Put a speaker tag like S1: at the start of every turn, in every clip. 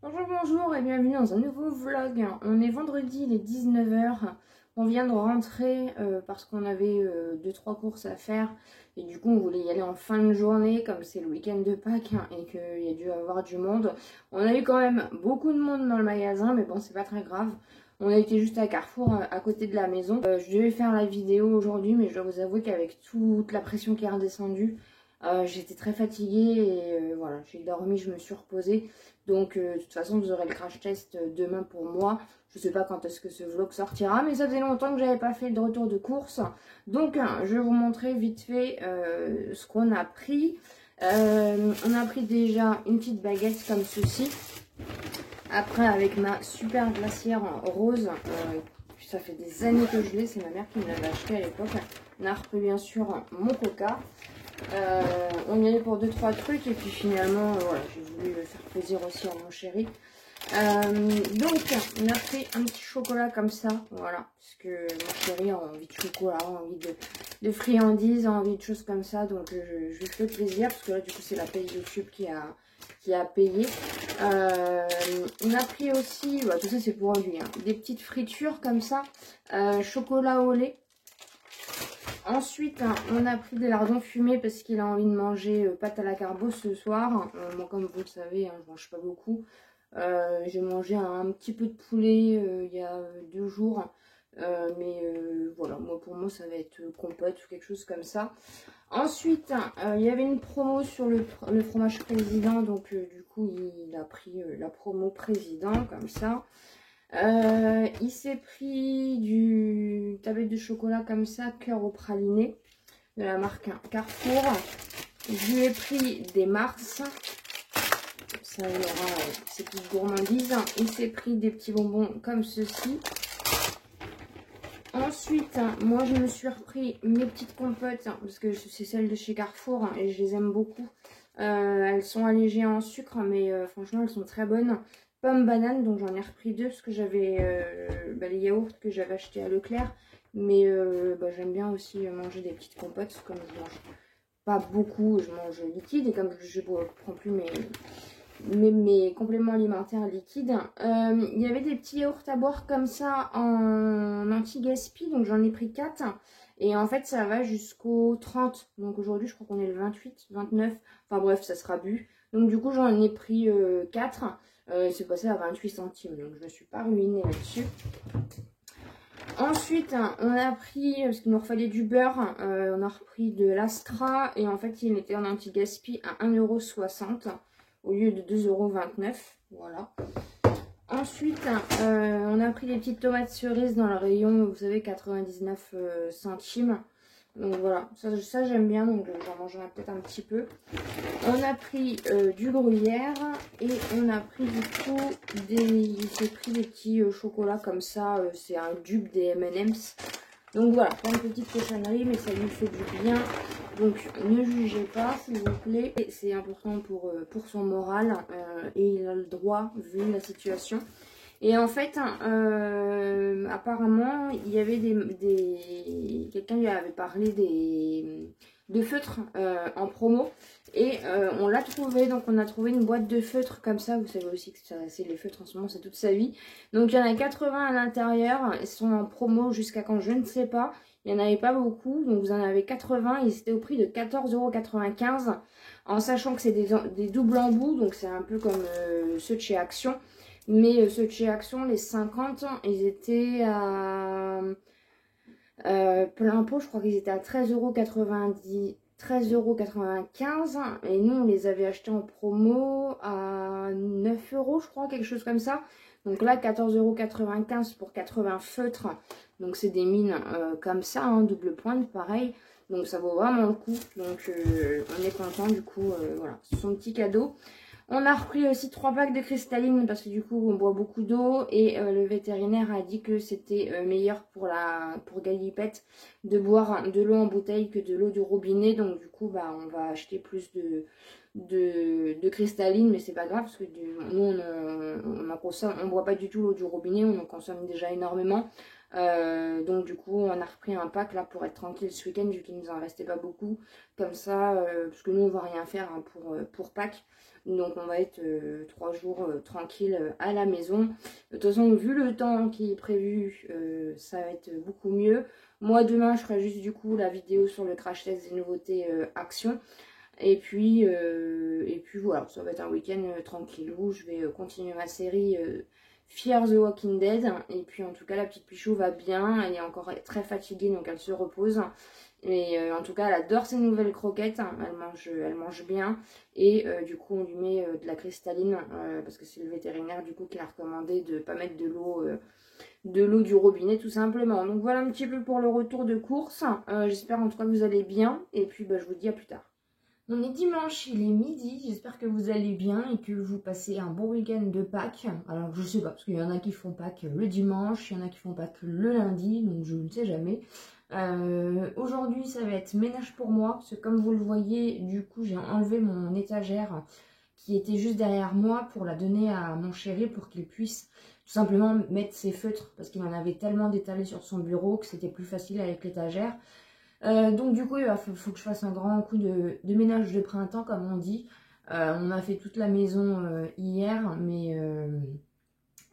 S1: Bonjour, bonjour et bienvenue dans un nouveau vlog. On est vendredi, il est 19h. On vient de rentrer parce qu'on avait 2-3 courses à faire. Et du coup, on voulait y aller en fin de journée, comme c'est le week-end de Pâques et qu'il y a dû avoir du monde. On a eu quand même beaucoup de monde dans le magasin, mais bon, c'est pas très grave. On a été juste à Carrefour, à côté de la maison. Je devais faire la vidéo aujourd'hui, mais je dois vous avouer qu'avec toute la pression qui est redescendue, j'étais très fatiguée et voilà, j'ai dormi, je me suis reposée. Donc de toute façon vous aurez le crash test demain pour moi. Je sais pas quand est-ce que ce vlog sortira, mais ça faisait longtemps que j'avais pas fait de retour de course. Donc je vais vous montrer vite fait ce qu'on a pris. On a pris déjà une petite baguette comme ceci. Après avec ma super glacière en rose, ça fait des années que je l'ai, c'est ma mère qui me l'avait acheté à l'époque. On a repris bien sûr mon coca. On y allait pour 2-3 trucs et puis finalement voilà, j'ai voulu faire plaisir aussi à mon chéri. Donc on a pris un petit chocolat comme ça, voilà, parce que mon chéri a envie de chocolat, a envie de friandises, a envie de choses comme ça, donc je lui fais plaisir parce que là du coup c'est la paye YouTube qui a payé. On a pris aussi, bah, tout ça c'est pour lui, hein, des petites fritures comme ça, chocolat au lait. Ensuite, on a pris des lardons fumés parce qu'il a envie de manger pâte à la carbo ce soir. Moi, comme vous le savez, hein, je mange pas beaucoup. J'ai mangé un petit peu de poulet il y a 2 jours. Mais voilà, pour moi, ça va être compote ou quelque chose comme ça. Ensuite, il y avait une promo sur le fromage président. Donc, du coup, il a pris la promo président comme ça. Il s'est pris du tablette de chocolat comme ça, cœur au praliné, de la marque Carrefour. Je lui ai pris des Mars. Ça, il aura ses petites gourmandises. Il s'est pris des petits bonbons comme ceci. Ensuite, moi, je me suis repris mes petites compotes, parce que c'est celles de chez Carrefour, et je les aime beaucoup. Elles sont allégées en sucre, mais franchement, elles sont très bonnes. Pomme banane, donc j'en ai repris 2 parce que j'avais les yaourts que j'avais achetés à Leclerc. Mais j'aime bien aussi manger des petites compotes, comme je mange pas beaucoup, je mange liquide. Et comme je ne prends plus mes compléments alimentaires liquides. Il y avait des petits yaourts à boire comme ça en anti-gaspi, donc j'en ai pris 4. Et en fait, ça va jusqu'au 30. Donc aujourd'hui, je crois qu'on est le 28, 29. Enfin bref, ça sera bu. Donc du coup, j'en ai pris 4. C'est passé à 28 centimes. Donc je me suis pas ruinée là-dessus. Ensuite, on a pris, parce qu'il nous refallait du beurre, on a repris de l'Astra. Et en fait, il était en anti-gaspi à 1,60 € au lieu de 2,29 €. Voilà. Ensuite, on a pris des petites tomates cerises dans le rayon, vous savez, 99 centimes. Donc voilà, ça j'aime bien, donc j'en mangerai peut-être un petit peu. On a pris du gruyère et on a pris du coup j'ai pris des petits chocolats comme ça, c'est un dupe des M&M's. Donc voilà, plein de petites cochonneries, mais ça lui fait du bien. Donc ne jugez pas, s'il vous plaît. C'est important pour son moral et il a le droit, vu la situation. Et en fait, apparemment, il y avait quelqu'un lui avait parlé de feutres en promo. Et on l'a trouvé, donc on a trouvé une boîte de feutres comme ça. Vous savez aussi que c'est les feutres en ce moment, c'est toute sa vie. Donc il y en a 80 à l'intérieur, ils sont en promo jusqu'à quand je ne sais pas. Il n'y en avait pas beaucoup, donc vous en avez 80, ils étaient au prix de 14,95 €. En sachant que c'est des doubles embouts, donc c'est un peu comme ceux de chez Action. Mais ceux de chez Action, les 50, ils étaient à plein pot, je crois qu'ils étaient à 13,90 €. 13,95 € et nous on les avait achetés en promo à 9 € je crois, quelque chose comme ça. Donc là 14,95 € pour 80 feutres, donc c'est des mines comme ça, hein, double pointe pareil, donc ça vaut vraiment le coup. Donc on est content du coup, voilà, c'est son petit cadeau. On a repris aussi 3 packs de cristalline parce que du coup on boit beaucoup d'eau et le vétérinaire a dit que c'était meilleur pour Galipette de boire de l'eau en bouteille que de l'eau du robinet. Donc du coup on va acheter plus de cristalline, mais c'est pas grave parce que nous on boit pas du tout l'eau du robinet, on en consomme déjà énormément. Donc du coup on a repris un pack là pour être tranquille ce week-end vu qu'il nous en restait pas beaucoup comme ça, parce que nous on va rien faire hein, pour Pâques. Donc on va être 3 jours tranquille à la maison. De toute façon, vu le temps qui est prévu, ça va être beaucoup mieux. Moi demain je ferai juste du coup la vidéo sur le crash test des nouveautés Action. Et puis voilà, ça va être un week-end tranquille où je vais continuer ma série Fear the Walking Dead. Et puis en tout cas la petite Pichou va bien, elle est encore très fatiguée donc elle se repose. Et en tout cas elle adore ses nouvelles croquettes, elle mange bien. Et du coup on lui met de la cristalline parce que c'est le vétérinaire du coup qui a recommandé de ne pas mettre de l'eau du robinet tout simplement. Donc voilà un petit peu pour le retour de course. J'espère en tout cas que vous allez bien et puis je vous dis à plus tard. On est dimanche, il est midi, j'espère que vous allez bien et que vous passez un bon week-end de Pâques. Alors je sais pas, parce qu'il y en a qui font Pâques le dimanche, il y en a qui font Pâques le lundi, donc je ne sais jamais. Aujourd'hui ça va être ménage pour moi, parce que comme vous le voyez, du coup j'ai enlevé mon étagère qui était juste derrière moi pour la donner à mon chéri pour qu'il puisse tout simplement mettre ses feutres, parce qu'il en avait tellement d'étalés sur son bureau que c'était plus facile avec l'étagère. Donc du coup il faut que je fasse un grand coup de ménage de printemps comme on dit. On a fait toute la maison hier, mais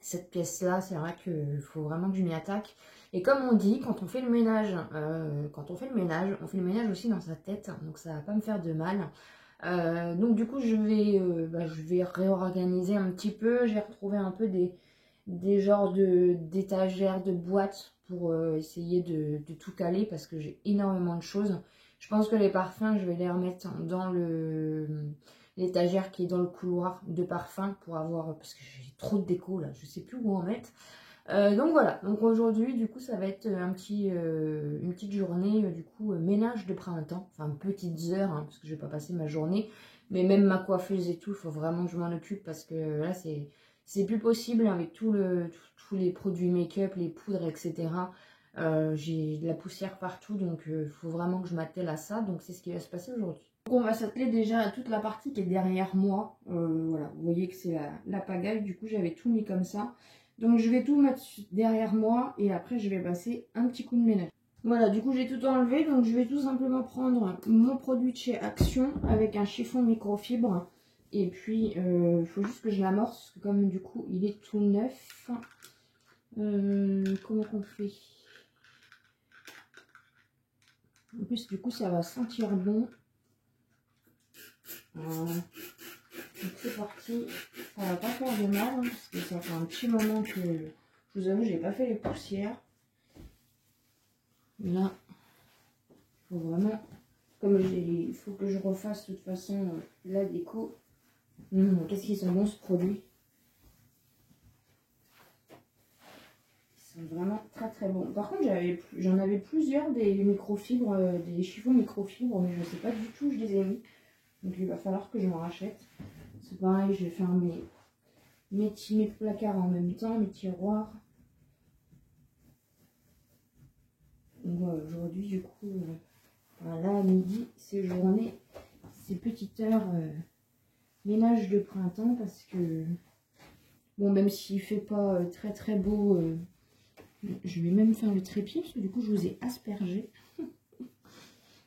S1: cette pièce là c'est vrai qu'il faut vraiment que je m'y attaque. Et comme on dit, quand on fait le ménage, on fait le ménage aussi dans sa tête, donc ça va pas me faire de mal. Donc du coup je vais réorganiser un petit peu, j'ai retrouvé un peu des genres d'étagères, de boîtes pour essayer de tout caler parce que j'ai énormément de choses. Je pense que les parfums, je vais les remettre dans l'étagère qui est dans le couloir de parfums pour avoir, parce que j'ai trop de déco là, je sais plus où en mettre. Donc voilà, donc aujourd'hui du coup ça va être une petite journée du coup ménage de printemps, enfin petites heures hein, parce que je vais pas passer ma journée, mais même ma coiffeuse et tout, il faut vraiment que je m'en occupe parce que là c'est plus possible avec tous les produits make-up, les poudres, etc. J'ai de la poussière partout, donc il faut vraiment que je m'attelle à ça, donc c'est ce qui va se passer aujourd'hui. Donc on va s'atteler déjà à toute la partie qui est derrière moi, voilà, vous voyez que c'est la pagaille, du coup j'avais tout mis comme ça. Donc je vais tout mettre derrière moi et après je vais passer un petit coup de ménage. Voilà, du coup j'ai tout enlevé, donc je vais tout simplement prendre mon produit de chez Action avec un chiffon microfibre. Et puis il faut juste que je l'amorce, parce que comme du coup il est tout neuf. Comment qu'on fait? En plus du coup ça va sentir bon. Voilà. Donc c'est parti, ça va pas faire de mal, hein, parce que ça fait un petit moment que, je vous avoue, j'ai pas fait les poussières. Là, il faut vraiment, il faut que je refasse de toute façon la déco. Qu'est-ce qu'ils sont bons ce produit. Ils sont vraiment très très bons. Par contre, j'en avais plusieurs des microfibres, des chiffons microfibres, mais je sais pas du tout où je les ai mis. Donc il va falloir que je m'en rachète. C'est pareil, je vais faire mes placards en même temps, mes tiroirs. Donc voilà, aujourd'hui du coup, là à midi, c'est journée, c'est petite heure ménage de printemps parce que, bon même s'il fait pas très très beau, je vais même faire le trépied parce que du coup je vous ai aspergé.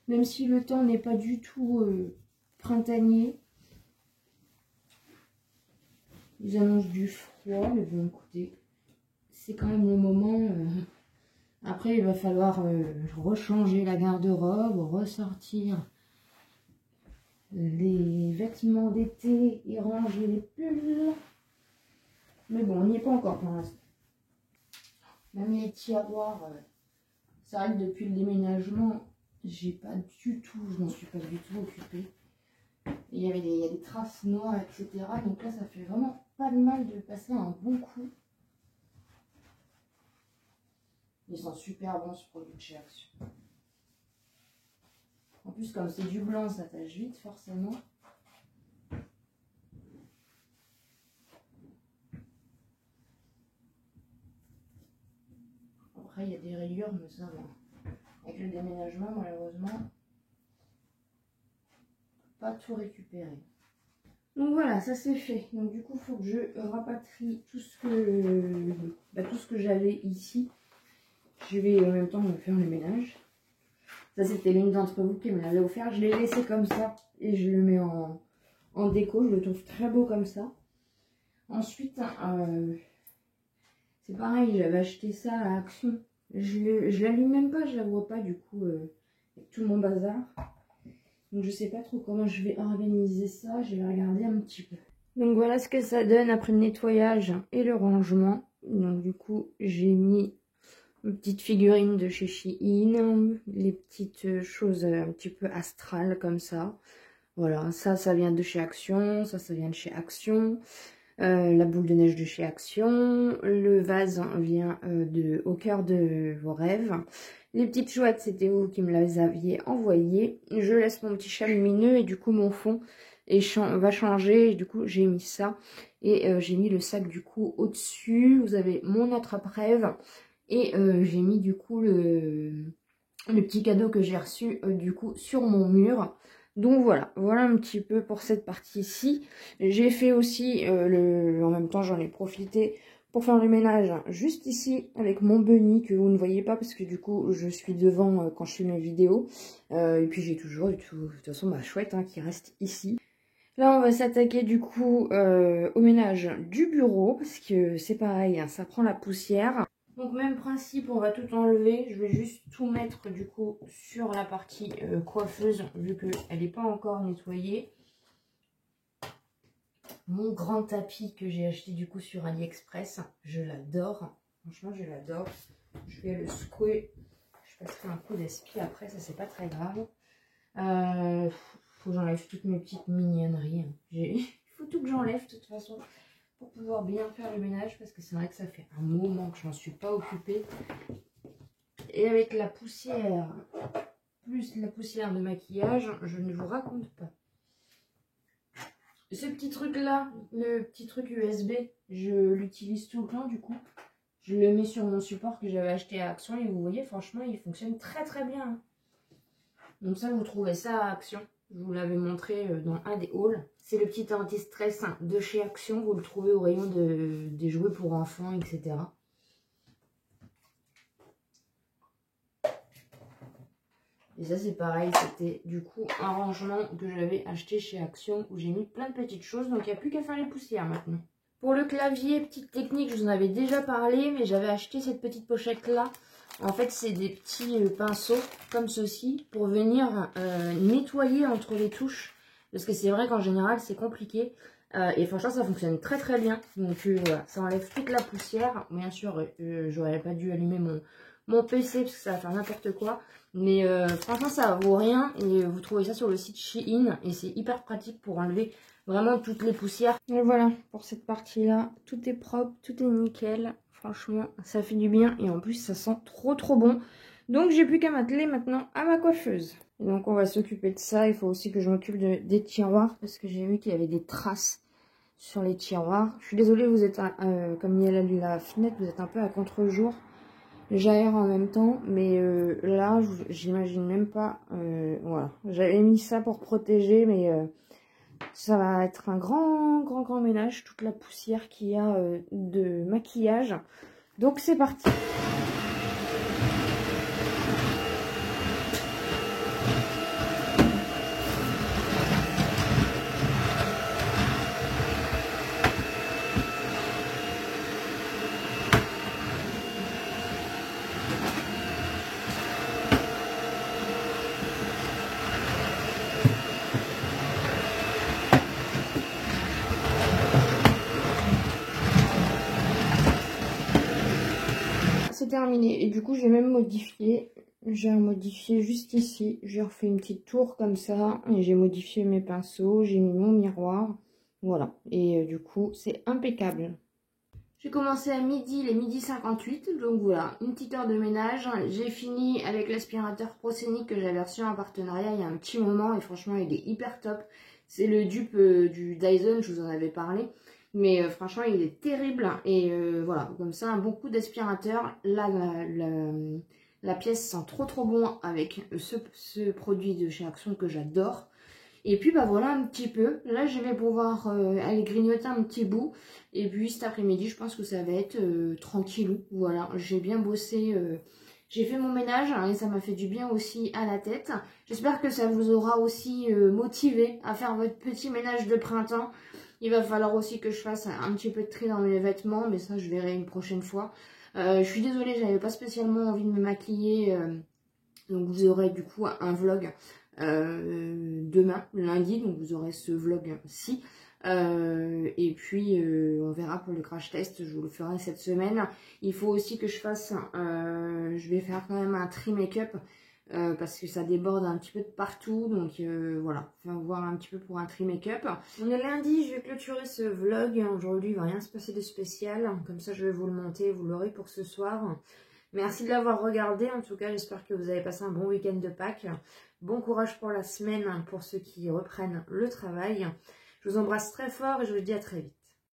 S1: Même si le temps n'est pas du tout printanier. Ils annoncent du froid, mais bon écoutez, c'est quand même le moment. Après il va falloir rechanger la garde-robe, ressortir les vêtements d'été et ranger les pulls. Mais bon, on n'y est pas encore pour l'instant. Même les tiroirs, c'est vrai que depuis le déménagement, j'ai pas du tout, je m'en suis pas du tout occupée. Il y a des traces noires, etc. Donc là, ça fait vraiment pas de mal de passer un bon coup. Ils sont super bons ce produit de chez Action. En plus, comme c'est du blanc, ça tâche vite, forcément. Après, il y a des rayures, mais ça va. Avec le déménagement, malheureusement, pas tout récupérer. Donc voilà, ça c'est fait. Donc du coup, il faut que je rapatrie tout ce que j'avais ici. Je vais en même temps me faire le ménage. Ça, c'était l'une d'entre vous qui me l'avait offert. Je l'ai laissé comme ça et je le mets en en déco. Je le trouve très beau comme ça. Ensuite, c'est pareil, j'avais acheté ça à Action. Je l'allume même pas, je la vois pas du coup, avec tout mon bazar. Donc je sais pas trop comment je vais organiser ça, je vais regarder un petit peu. Donc voilà ce que ça donne après le nettoyage et le rangement. Donc du coup, j'ai mis une petite figurine de chez Shein, les petites choses un petit peu astrales comme ça. Voilà, ça vient de chez Action, ça vient de chez Action. La boule de neige de chez Action. Le vase vient au cœur de vos rêves. Les petites chouettes, c'était vous qui me les aviez envoyées. Je laisse mon petit chat lumineux et du coup mon fond va changer. Et du coup j'ai mis ça. Et j'ai mis le sac du coup au-dessus. Vous avez mon attrape-rêve. Et j'ai mis du coup le petit cadeau que j'ai reçu du coup sur mon mur. Donc voilà un petit peu pour cette partie-ci. J'ai fait aussi, en même temps j'en ai profité pour faire le ménage juste ici avec mon bunny que vous ne voyez pas parce que du coup je suis devant quand je fais mes vidéos. Et puis j'ai toujours de toute façon ma chouette qui reste ici. Là on va s'attaquer du coup au ménage du bureau parce que c'est pareil, ça prend la poussière. Donc même principe, on va tout enlever. Je vais juste tout mettre du coup sur la partie coiffeuse vu qu'elle n'est pas encore nettoyée. Mon grand tapis que j'ai acheté du coup sur AliExpress, je l'adore. Franchement, je l'adore. Je vais le secouer. Je passerai un coup d'espi après, ça c'est pas très grave. Faut que j'enlève toutes mes petites mignonneries. Il faut tout que j'enlève de toute façon pour pouvoir bien faire le ménage parce que c'est vrai que ça fait un moment que je m'en suis pas occupée. Et avec la poussière, plus la poussière de maquillage, je ne vous raconte pas. Ce petit truc là, le petit truc USB, je l'utilise tout le temps du coup. Je le mets sur mon support que j'avais acheté à Action et vous voyez franchement il fonctionne très très bien. Donc ça vous trouvez ça à Action. Je vous l'avais montré dans un des hauls. C'est le petit anti-stress de chez Action. Vous le trouvez au rayon des jouets pour enfants, etc. Et ça c'est pareil, c'était du coup un rangement que j'avais acheté chez Action où j'ai mis plein de petites choses. Donc il n'y a plus qu'à faire les poussières maintenant. Pour le clavier, petite technique, je vous en avais déjà parlé, mais j'avais acheté cette petite pochette là. En fait, c'est des petits pinceaux comme ceci pour venir nettoyer entre les touches. Parce que c'est vrai qu'en général, c'est compliqué. Et franchement, ça fonctionne très très bien. Donc voilà, ça enlève toute la poussière. Bien sûr, j'aurais pas dû allumer mon PC parce que ça va faire n'importe quoi. Mais franchement, ça vaut rien. Et vous trouvez ça sur le site Shein. Et c'est hyper pratique pour enlever vraiment toutes les poussières. Et voilà, pour cette partie-là, tout est propre, tout est nickel. Franchement, ça fait du bien et en plus, ça sent trop trop bon. Donc, j'ai plus qu'à m'atteler maintenant à ma coiffeuse. Et donc, on va s'occuper de ça. Il faut aussi que je m'occupe des tiroirs parce que j'ai vu qu'il y avait des traces sur les tiroirs. Je suis désolée, vous êtes, comme il y a la fenêtre, vous êtes un peu à contre-jour. J'aère en même temps, mais là, j'imagine même pas. Voilà, j'avais mis ça pour protéger, mais ça va être un grand ménage, toute la poussière qu'il y a de maquillage. Donc c'est parti. C'est terminé et du coup j'ai même modifié. J'ai modifié juste ici. J'ai refait une petite tour comme ça et j'ai modifié mes pinceaux. J'ai mis mon miroir. Voilà. Et du coup c'est impeccable. J'ai commencé à midi, les midi 58. Donc voilà, une petite heure de ménage. J'ai fini avec l'aspirateur Proscenic que j'avais reçu en partenariat il y a un petit moment. Et franchement il est hyper top. C'est le dupe du Dyson, je vous en avais parlé. Mais franchement, il est terrible. Et voilà, comme ça, un bon coup d'aspirateur. Là, la pièce sent trop trop bon avec ce produit de chez Action que j'adore. Et puis, bah voilà un petit peu. Là, je vais pouvoir aller grignoter un petit bout. Et puis, cet après-midi, je pense que ça va être tranquillou. Voilà, j'ai bien bossé J'ai fait mon ménage et ça m'a fait du bien aussi à la tête. J'espère que ça vous aura aussi motivé à faire votre petit ménage de printemps. Il va falloir aussi que je fasse un petit peu de tri dans mes vêtements, mais ça je verrai une prochaine fois. Je suis désolée, j'avais pas spécialement envie de me maquiller, donc vous aurez du coup un vlog demain, lundi, donc vous aurez ce vlog-ci. Et puis on verra pour le crash test, je vous le ferai cette semaine. Il faut aussi que je fasse, je vais faire quand même un tri make-up parce que ça déborde un petit peu de partout, donc voilà, on va voir un petit peu pour un tri make-up. On est lundi, je vais clôturer ce vlog. Aujourd'hui il va rien se passer de spécial, comme ça je vais vous le monter, vous l'aurez pour ce soir. Merci de l'avoir regardé, en tout cas j'espère que vous avez passé un bon week-end de Pâques. Bon courage pour la semaine pour ceux qui reprennent le travail. Je vous embrasse très fort et je vous dis à très vite.